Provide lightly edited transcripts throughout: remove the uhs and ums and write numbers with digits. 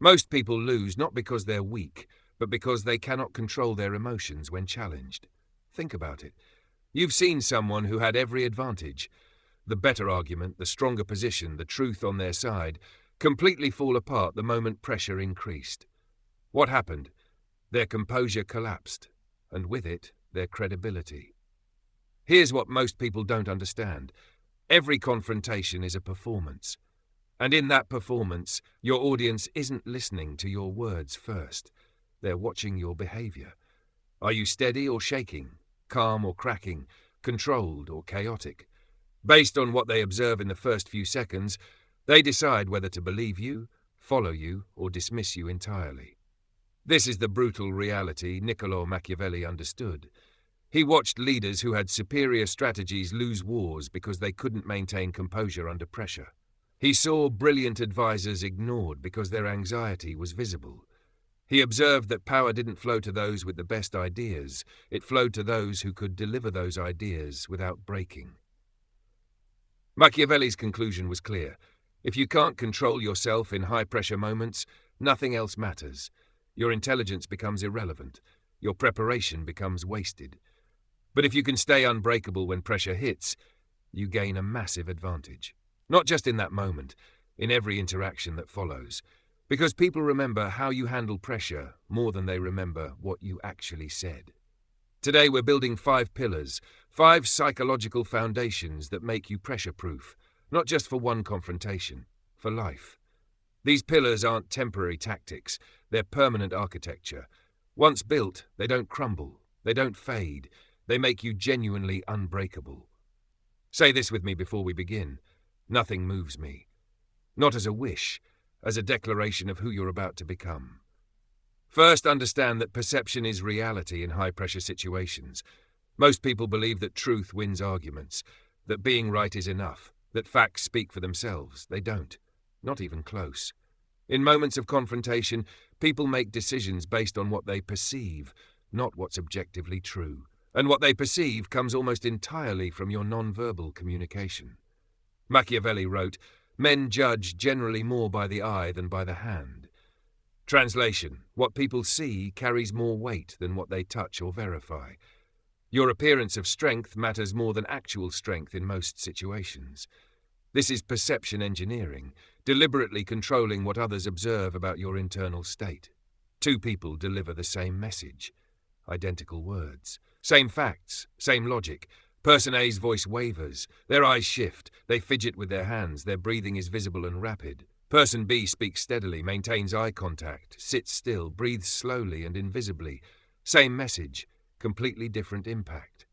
Most people lose not because they're weak, but because they cannot control their emotions when challenged. Think about it. You've seen someone who had every advantage, the better argument, the stronger position, the truth on their side, completely fall apart the moment pressure increased. What happened? Their composure collapsed, and with it, their credibility. Here's what most people don't understand. Every confrontation is a performance. And in that performance, your audience isn't listening to your words first. They're watching your behavior. Are you steady or shaking, calm or cracking, controlled or chaotic? Based on what they observe in the first few seconds, they decide whether to believe you, follow you, or dismiss you entirely. This is the brutal reality Niccolò Machiavelli understood. He watched leaders who had superior strategies lose wars because they couldn't maintain composure under pressure. He saw brilliant advisors ignored because their anxiety was visible. He observed that power didn't flow to those with the best ideas, it flowed to those who could deliver those ideas without breaking. Machiavelli's conclusion was clear. If you can't control yourself in high-pressure moments, nothing else matters. Your intelligence becomes irrelevant. Your preparation becomes wasted. But if you can stay unbreakable when pressure hits, you gain a massive advantage. Not just in that moment, in every interaction that follows. Because people remember how you handle pressure more than they remember what you actually said. Today we're building 5 pillars, 5 psychological foundations that make you pressure-proof, not just for one confrontation, for life. These pillars aren't temporary tactics, they're permanent architecture. Once built, they don't crumble, they don't fade, they make you genuinely unbreakable. Say this with me before we begin. Nothing moves me. Not as a wish, as a declaration of who you're about to become. First, understand that perception is reality in high-pressure situations. Most people believe that truth wins arguments, that being right is enough, that facts speak for themselves. They don't. Not even close. In moments of confrontation, people make decisions based on what they perceive, not what's objectively true. And what they perceive comes almost entirely from your non-verbal communication. Machiavelli wrote, "Men judge generally more by the eye than by the hand." Translation: what people see carries more weight than what they touch or verify. Your appearance of strength matters more than actual strength in most situations. This is perception engineering, deliberately controlling what others observe about your internal state. 2 people deliver the same message. Identical words. Same facts, same logic. Person A's voice wavers, their eyes shift, they fidget with their hands, their breathing is visible and rapid. Person B speaks steadily, maintains eye contact, sits still, breathes slowly and invisibly. Same message, completely different impact.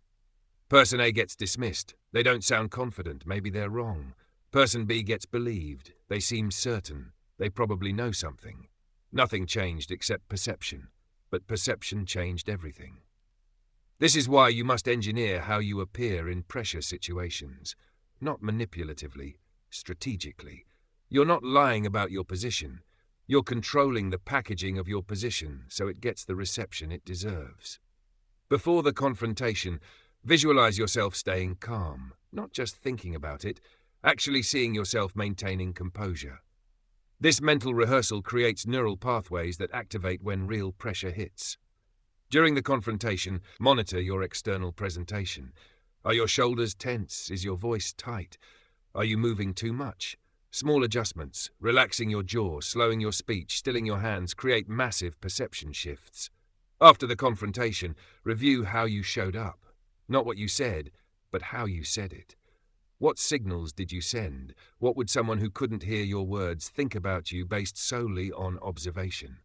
Person A gets dismissed, they don't sound confident, maybe they're wrong. Person B gets believed, they seem certain, they probably know something. Nothing changed except perception, but perception changed everything. This is why you must engineer how you appear in pressure situations, not manipulatively, strategically. You're not lying about your position. You're controlling the packaging of your position so it gets the reception it deserves. Before the confrontation, visualize yourself staying calm, not just thinking about it, actually seeing yourself maintaining composure. This mental rehearsal creates neural pathways that activate when real pressure hits. During the confrontation, monitor your external presentation. Are your shoulders tense? Is your voice tight? Are you moving too much? Small adjustments, relaxing your jaw, slowing your speech, stilling your hands, create massive perception shifts. After the confrontation, review how you showed up. Not what you said, but how you said it. What signals did you send? What would someone who couldn't hear your words think about you based solely on observation?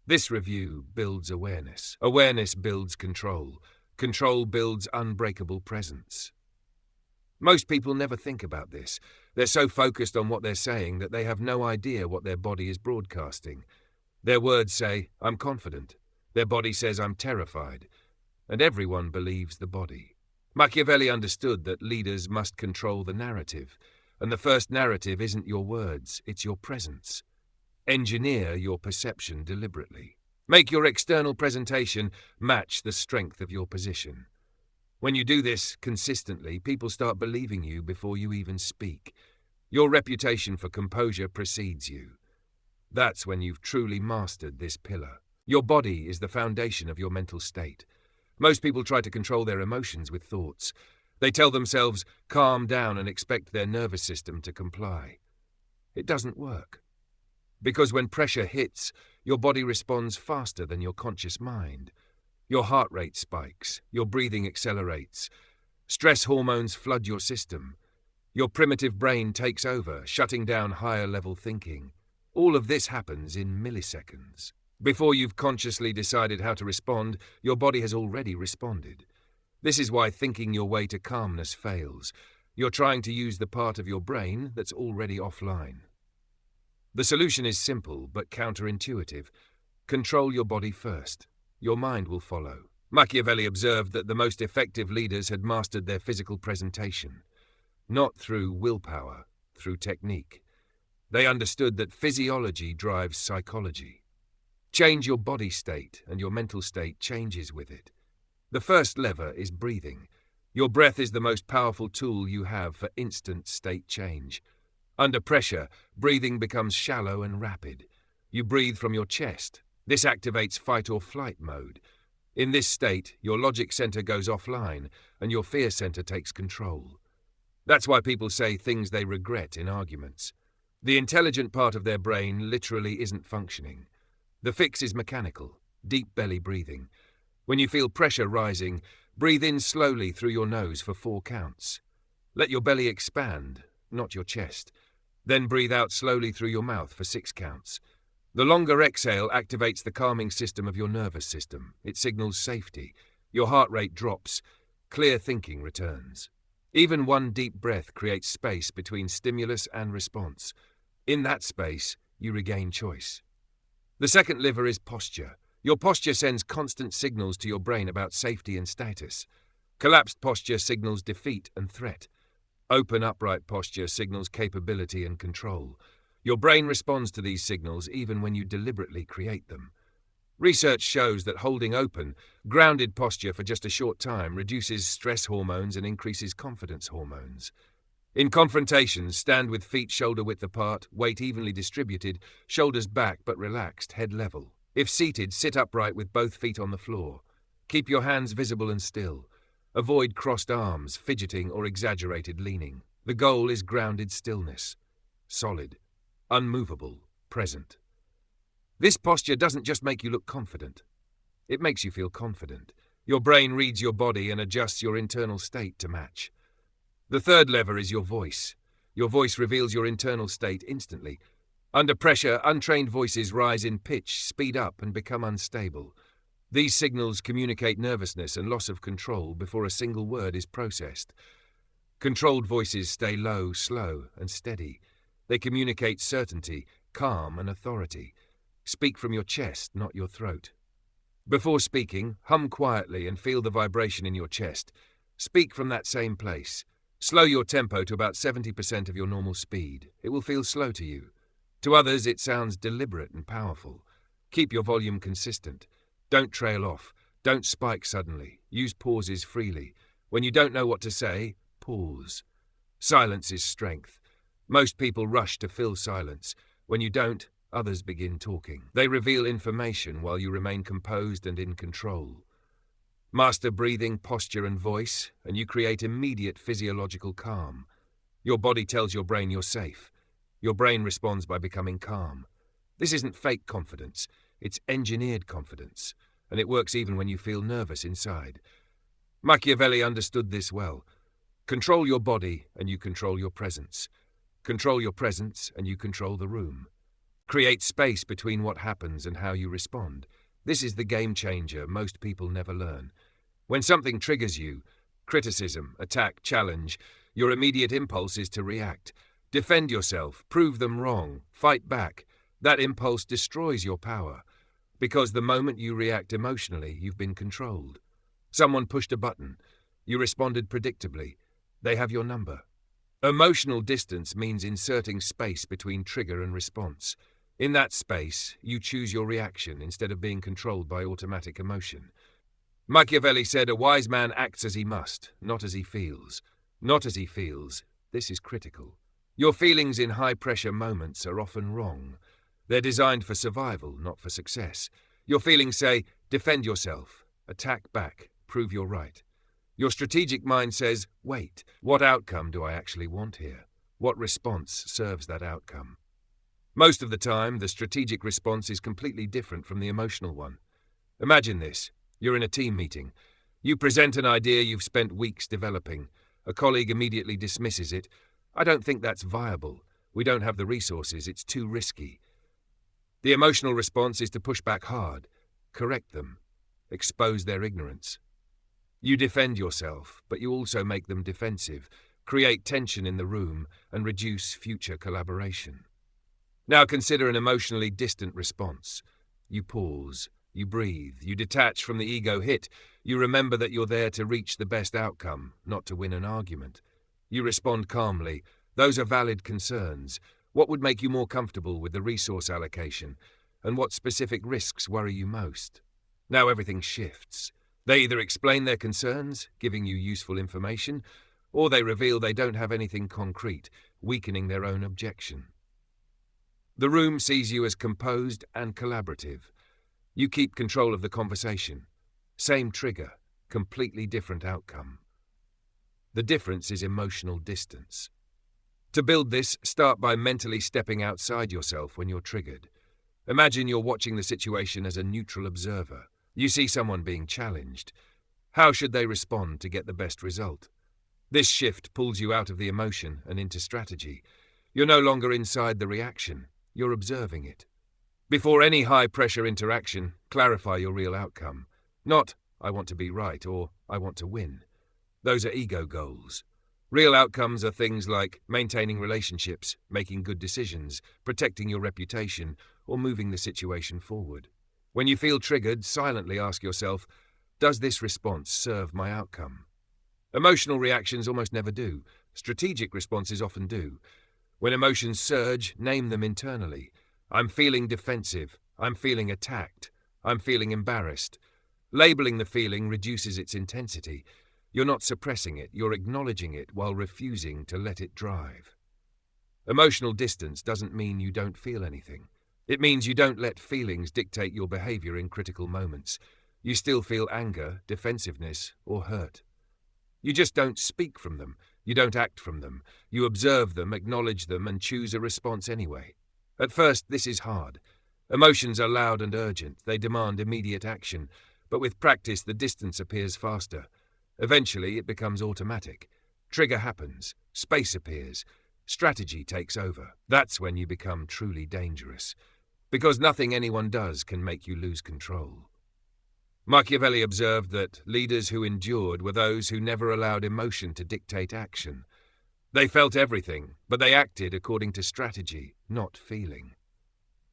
This review builds awareness. Awareness builds control. Control builds unbreakable presence. Most people never think about this. They're so focused on what they're saying that they have no idea what their body is broadcasting. Their words say, "I'm confident." Their body says, "I'm terrified." And everyone believes the body. Machiavelli understood that leaders must control the narrative. And the first narrative isn't your words, it's your presence. Engineer your perception deliberately. Make your external presentation match the strength of your position. When you do this consistently, people start believing you before you even speak. Your reputation for composure precedes you. That's when you've truly mastered this pillar. Your body is the foundation of your mental state. Most people try to control their emotions with thoughts. They tell themselves, calm down, and expect their nervous system to comply. It doesn't work. Because when pressure hits, your body responds faster than your conscious mind. Your heart rate spikes, your breathing accelerates. Stress hormones flood your system. Your primitive brain takes over, shutting down higher-level thinking. All of this happens in milliseconds. Before you've consciously decided how to respond, your body has already responded. This is why thinking your way to calmness fails. You're trying to use the part of your brain that's already offline. The solution is simple but counterintuitive. Control your body first. Your mind will follow. Machiavelli observed that the most effective leaders had mastered their physical presentation. Not through willpower, through technique. They understood that physiology drives psychology. Change your body state, and your mental state changes with it. The first lever is breathing. Your breath is the most powerful tool you have for instant state change. Under pressure, breathing becomes shallow and rapid. You breathe from your chest. This activates fight or flight mode. In this state, your logic center goes offline, and your fear center takes control. That's why people say things they regret in arguments. The intelligent part of their brain literally isn't functioning. The fix is mechanical, deep belly breathing. When you feel pressure rising, breathe in slowly through your nose for 4 counts. Let your belly expand, not your chest. Then breathe out slowly through your mouth for 6 counts. The longer exhale activates the calming system of your nervous system. It signals safety. Your heart rate drops. Clear thinking returns. Even one deep breath creates space between stimulus and response. In that space, you regain choice. The second lever is posture. Your posture sends constant signals to your brain about safety and status. Collapsed posture signals defeat and threat. Open, upright posture signals capability and control. Your brain responds to these signals even when you deliberately create them. Research shows that holding open, grounded posture for just a short time reduces stress hormones and increases confidence hormones. In confrontations, stand with feet shoulder-width apart, weight evenly distributed, shoulders back but relaxed, head level. If seated, sit upright with both feet on the floor. Keep your hands visible and still. Avoid crossed arms, fidgeting, or exaggerated leaning. The goal is grounded stillness. Solid, unmovable, present. This posture doesn't just make you look confident. It makes you feel confident. Your brain reads your body and adjusts your internal state to match. The third lever is your voice. Your voice reveals your internal state instantly. Under pressure, untrained voices rise in pitch, speed up, and become unstable. These signals communicate nervousness and loss of control before a single word is processed. Controlled voices stay low, slow, and steady. They communicate certainty, calm, and authority. Speak from your chest, not your throat. Before speaking, hum quietly and feel the vibration in your chest. Speak from that same place. Slow your tempo to about 70% of your normal speed. It will feel slow to you. To others, it sounds deliberate and powerful. Keep your volume consistent. Don't trail off. Don't spike suddenly. Use pauses freely. When you don't know what to say, pause. Silence is strength. Most people rush to fill silence. When you don't, others begin talking. They reveal information while you remain composed and in control. Master breathing, posture, and voice, and you create immediate physiological calm. Your body tells your brain you're safe. Your brain responds by becoming calm. This isn't fake confidence. It's engineered confidence, and it works even when you feel nervous inside. Machiavelli understood this well. Control your body, and you control your presence. Control your presence, and you control the room. Create space between what happens and how you respond. This is the game changer most people never learn. When something triggers you, criticism, attack, challenge, your immediate impulse is to react. Defend yourself, prove them wrong, fight back. That impulse destroys your power. Because the moment you react emotionally, you've been controlled. Someone pushed a button. You responded predictably. They have your number. Emotional distance means inserting space between trigger and response. In that space, you choose your reaction instead of being controlled by automatic emotion. Machiavelli said a wise man acts as he must, not as he feels. Not as he feels. This is critical. Your feelings in high-pressure moments are often wrong. They're designed for survival, not for success. Your feelings say, defend yourself, attack back, prove you're right. Your strategic mind says, wait, what outcome do I actually want here? What response serves that outcome? Most of the time, the strategic response is completely different from the emotional one. Imagine this. You're in a team meeting. You present an idea you've spent weeks developing. A colleague immediately dismisses it. I don't think that's viable. We don't have the resources. It's too risky. The emotional response is to push back hard, correct them, expose their ignorance. You defend yourself, but you also make them defensive, create tension in the room, and reduce future collaboration. Now consider an emotionally distant response. You pause, you breathe, you detach from the ego hit. You remember that you're there to reach the best outcome, not to win an argument. You respond calmly. Those are valid concerns. What would make you more comfortable with the resource allocation? And what specific risks worry you most? Now everything shifts. They either explain their concerns, giving you useful information, or they reveal they don't have anything concrete, weakening their own objection. The room sees you as composed and collaborative. You keep control of the conversation. Same trigger, completely different outcome. The difference is emotional distance. To build this, start by mentally stepping outside yourself when you're triggered. Imagine you're watching the situation as a neutral observer. You see someone being challenged. How should they respond to get the best result? This shift pulls you out of the emotion and into strategy. You're no longer inside the reaction. You're observing it. Before any high-pressure interaction, clarify your real outcome. Not, I want to be right, or I want to win. Those are ego goals. Real outcomes are things like maintaining relationships, making good decisions, protecting your reputation, or moving the situation forward. When you feel triggered, silently ask yourself, does this response serve my outcome? Emotional reactions almost never do. Strategic responses often do. When emotions surge, name them internally. I'm feeling defensive. I'm feeling attacked. I'm feeling embarrassed. Labeling the feeling reduces its intensity. You're not suppressing it, you're acknowledging it while refusing to let it drive. Emotional distance doesn't mean you don't feel anything. It means you don't let feelings dictate your behavior in critical moments. You still feel anger, defensiveness, or hurt. You just don't speak from them. You don't act from them. You observe them, acknowledge them, and choose a response anyway. At first, this is hard. Emotions are loud and urgent. They demand immediate action. But with practice, the distance appears faster. Eventually, it becomes automatic. Trigger happens. Space appears. Strategy takes over. That's when you become truly dangerous. Because nothing anyone does can make you lose control. Machiavelli observed that leaders who endured were those who never allowed emotion to dictate action. They felt everything, but they acted according to strategy, not feeling.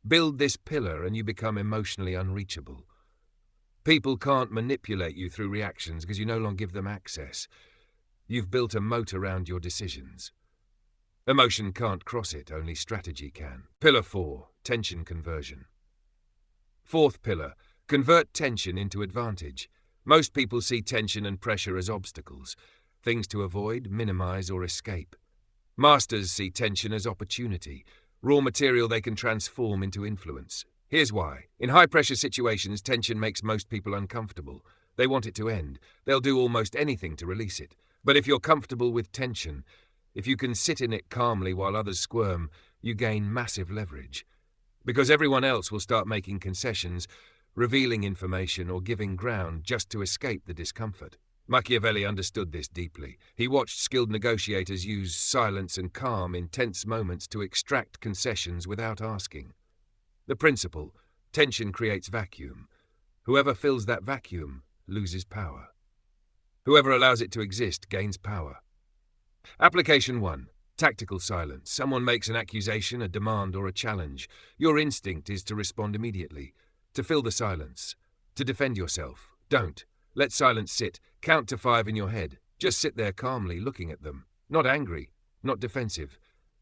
Build this pillar and you become emotionally unreachable. People can't manipulate you through reactions because you no longer give them access. You've built a moat around your decisions. Emotion can't cross it, only strategy can. Pillar 4, tension conversion. Fourth pillar, convert tension into advantage. Most people see tension and pressure as obstacles, things to avoid, minimize, or escape. Masters see tension as opportunity, raw material they can transform into influence. Here's why. In high-pressure situations, tension makes most people uncomfortable. They want it to end. They'll do almost anything to release it. But if you're comfortable with tension, if you can sit in it calmly while others squirm, you gain massive leverage. Because everyone else will start making concessions, revealing information, or giving ground just to escape the discomfort. Machiavelli understood this deeply. He watched skilled negotiators use silence and calm in tense moments to extract concessions without asking. The principle, tension creates vacuum. Whoever fills that vacuum loses power. Whoever allows it to exist gains power. Application 1. Tactical silence. Someone makes an accusation, a demand, or a challenge. Your instinct is to respond immediately, to fill the silence, to defend yourself. Don't. Let silence sit. Count to 5 in your head. Just sit there calmly looking at them. Not angry, not defensive.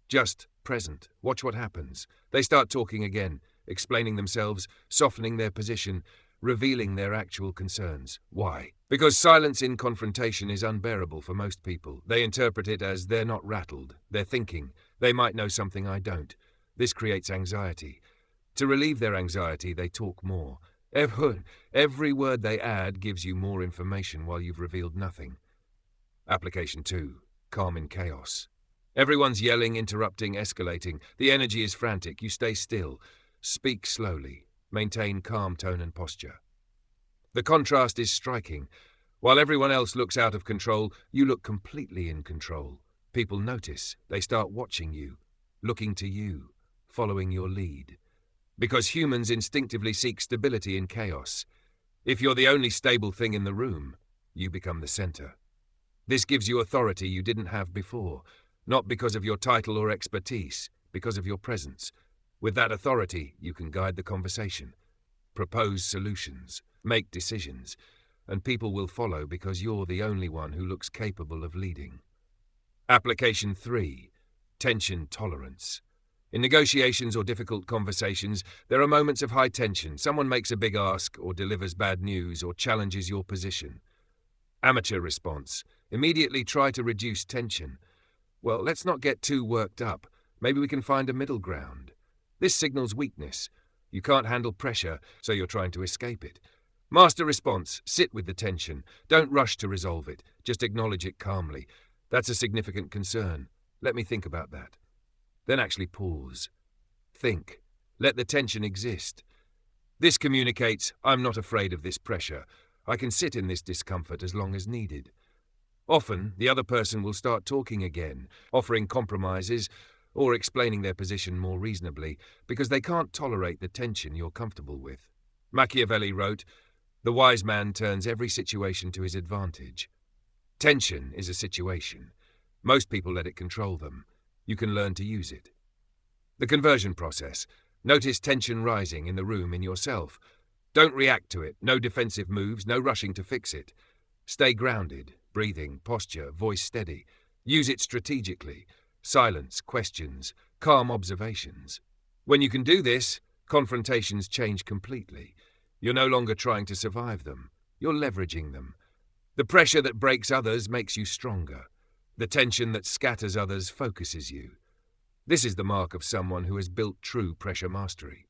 Just present. Watch what happens. They start talking again, explaining themselves, softening their position, revealing their actual concerns. Why? Because silence in confrontation is unbearable for most people. They interpret it as they're not rattled, they're thinking, they might know something I don't. This creates anxiety. To relieve their anxiety, they talk more. Every word they add gives you more information while you've revealed nothing. Application 2. Calm in chaos. Everyone's yelling, interrupting, escalating. The energy is frantic. You stay still. Speak slowly. Maintain calm tone and posture. The contrast is striking. While everyone else looks out of control, you look completely in control. People notice. They start watching you, looking to you, following your lead. Because humans instinctively seek stability in chaos. If you're the only stable thing in the room, you become the center. This gives you authority you didn't have before, not because of your title or expertise, because of your presence. With that authority, you can guide the conversation, propose solutions, make decisions, and people will follow because you're the only one who looks capable of leading. Application 3. Tension tolerance. In negotiations or difficult conversations, there are moments of high tension. Someone makes a big ask or delivers bad news or challenges your position. Amateur response. Immediately try to reduce tension. Well, let's not get too worked up. Maybe we can find a middle ground. This signals weakness. You can't handle pressure, so you're trying to escape it. Master response. Sit with the tension. Don't rush to resolve it. Just acknowledge it calmly. That's a significant concern. Let me think about that. Then actually pause. Think. Let the tension exist. This communicates, I'm not afraid of this pressure. I can sit in this discomfort as long as needed. Often, the other person will start talking again, offering compromises or explaining their position more reasonably, because they can't tolerate the tension you're comfortable with. Machiavelli wrote, "The wise man turns every situation to his advantage." Tension is a situation. Most people let it control them. You can learn to use it. The conversion process. Notice tension rising in the room, in yourself. Don't react to it. No defensive moves, no rushing to fix it. Stay grounded, breathing, posture, voice steady. Use it strategically. Silence, questions, calm observations. When you can do this, confrontations change completely. You're no longer trying to survive them. You're leveraging them. The pressure that breaks others makes you stronger. The tension that scatters others focuses you. This is the mark of someone who has built true pressure mastery.